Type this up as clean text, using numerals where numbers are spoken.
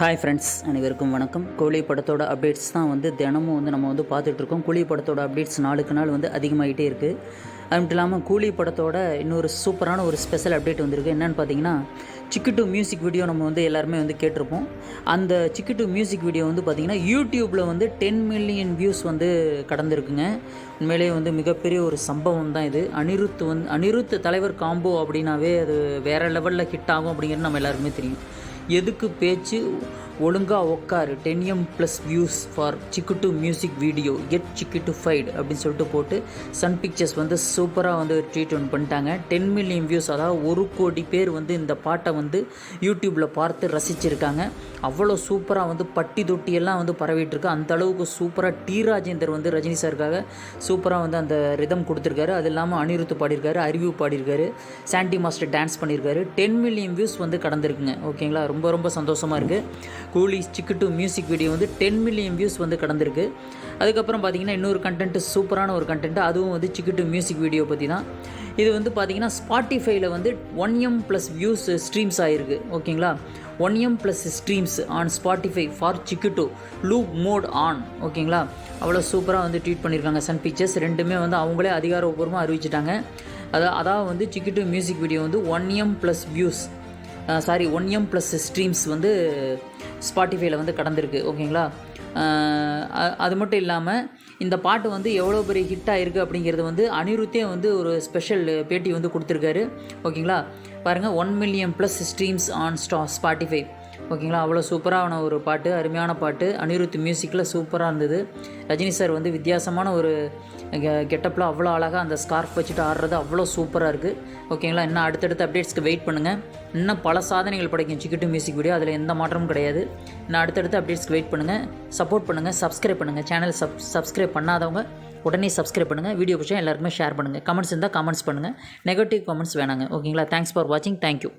Hi friends, அனைவருக்கும் வணக்கம். கூலி படத்தோட அப்டேட்ஸ் தான் தினமும் நம்ம பார்த்துட்ருக்கோம். கூலி படத்தோட அப்டேட்ஸ் நாளுக்கு நாள் அதிகமாகிட்டே இருக்குது. அது மட்டும் இல்லாமல் கூலி படத்தோட இன்னொரு சூப்பரான ஒரு ஸ்பெஷல் அப்டேட் வந்திருக்கு. என்னென்னு பார்த்தீங்கன்னா, சிக்கு டூ மியூசிக் வீடியோ நம்ம எல்லாருமே கேட்டிருப்போம். அந்த சிக்கு டூ மியூசிக் வீடியோ பார்த்திங்கன்னா யூடியூப்பில் 10 மில்லியன் வியூஸ் கடந்திருக்குங்க. உண்மையிலேயே மிகப்பெரிய ஒரு சம்பவம் தான் இது. அனிருத் தலைவர் காம்போ அப்படின்னாவே அது வேறு லெவலில் ஹிட் ஆகும் அப்படிங்கிறது நம்ம எல்லாருக்குமே தெரியும். எதுக்கு பேச்சு, ஒழுங்காக உட்காரு, 10M+ வியூஸ் ஃபார் சிக்கு டூ மியூசிக் வீடியோ, கெட் சிக்கு டூ ஃபைட் அப்படின்னு சொல்லிட்டு போட்டு சன் பிக்சர்ஸ் சூப்பராக ட்வீட் பண்ணிட்டாங்க. 10 மில்லியன் வியூஸ், அதாவது 1 கோடி பேர் இந்த பாட்டை யூடியூப்பில் பார்த்து ரசிச்சிருக்காங்க. அவ்வளோ சூப்பராக பட்டி தொட்டியெல்லாம் பரவிட்டுருக்கு. அந்த அளவுக்கு சூப்பராக டி ராஜேந்தர் ரஜினி சாருக்காக சூப்பராக அந்த ரிதம் கொடுத்துருக்காரு. அது இல்லாமல் அனிருத் பாடியிருக்காரு, அறிவு பாடியிருக்காரு, சாண்டி மாஸ்டர் டான்ஸ் பண்ணியிருக்காரு. 10 மில்லியன் வியூஸ் கடந்திருக்குங்க. ஓகேங்களா, ரொம்ப ரொம்ப சந்தோஷமாக இருக்குது. Coolie Chikitu music video 10 million views கடந்திருக்கு. அதுக்கப்புறம் பார்த்திங்கன்னா இன்னொரு கண்டென்ட், சூப்பரான ஒரு கண்டென்ட், அதுவும் சிக்கு டூ மியூசிக் வீடியோ பற்றி தான். இது பார்த்திங்கன்னா ஸ்பாட்டிஃபைல 1M+ வியூஸ் ஸ்ட்ரீம்ஸ் ஆகிருக்கு. ஓகேங்களா, 1M+ streams on Spotify for சிக்கு டூ லூப் மோட் ஆன். ஓகேங்களா, அவ்வளோ சூப்பராக ட்வீட் பண்ணியிருக்காங்க சன் பிக்சர்ஸ். ரெண்டுமே அவங்களே அதிகாரப்பூர்வமாக அறிவிச்சிட்டாங்க. அதாவது Chikitu music video 1M+ views 1M+ streams ஸ்பாட்டிஃபைல கடந்திருக்கு. ஓகேங்களா, அது மட்டும் இல்லாமல் இந்த பாட்டு எவ்வளோ பெரிய ஹிட் ஆகிருக்கு அப்படிங்கிறது அனிருத்தே ஒரு ஸ்பெஷல் பேட்டி கொடுத்துருக்காரு. ஓகேங்களா, பாருங்கள், 1 மில்லியன்+ ஸ்ட்ரீம்ஸ் ஆன் ஸ்பாட்டிஃபை. ஓகேங்களா, அவ்வளோ சூப்பரான ஒரு பாட்டு, அருமையான பாட்டு. அனிருத் மியூசிக்கில் சூப்பராக இருந்தது. ரஜினி சார் வித்தியாசமான ஒரு கெட்டப்பில் அவ்வளோ அழகாக அந்த ஸ்கார்ஃப் வச்சுட்டு ஆடுறது அவ்வளோ சூப்பராக இருக்குது. ஓகேங்களா, இன்னும் அடுத்தடுத்த அப்டேட்ஸ்க்கு வெயிட் பண்ணுங்கள். இன்னும் பல சாதனைகள் படைக்கும் சிக்கு டூ மியூசிக் வீடியோ, அதில் எந்த மாற்றமும் கிடையாது. இன்னும் அடுத்தடுத்த அப்டேட்ஸ்க்கு வெயிட் பண்ணுங்கள். சப்போர்ட் பண்ணுங்கள், சப்ஸ்கிரைப் பண்ணுங்கள். சேனல் சப்ஸ்கிரைப் பண்ணாதவங்க உடனே சப்ஸ்கிரைப் பண்ணுங்கள். வீடியோ பிடிச்சா எல்லாருக்குமே ஷேர் பண்ணுங்கள். கமெண்ட்ஸ் இருந்தால் கமெண்ட்ஸ் பண்ணுங்கள். நெகட்டிவ் கமெண்ட்ஸ் வேணாங்க. ஓகேங்களா, தேங்க்ஸ் ஃபார் வாட்சிங். தேங்க்யூ.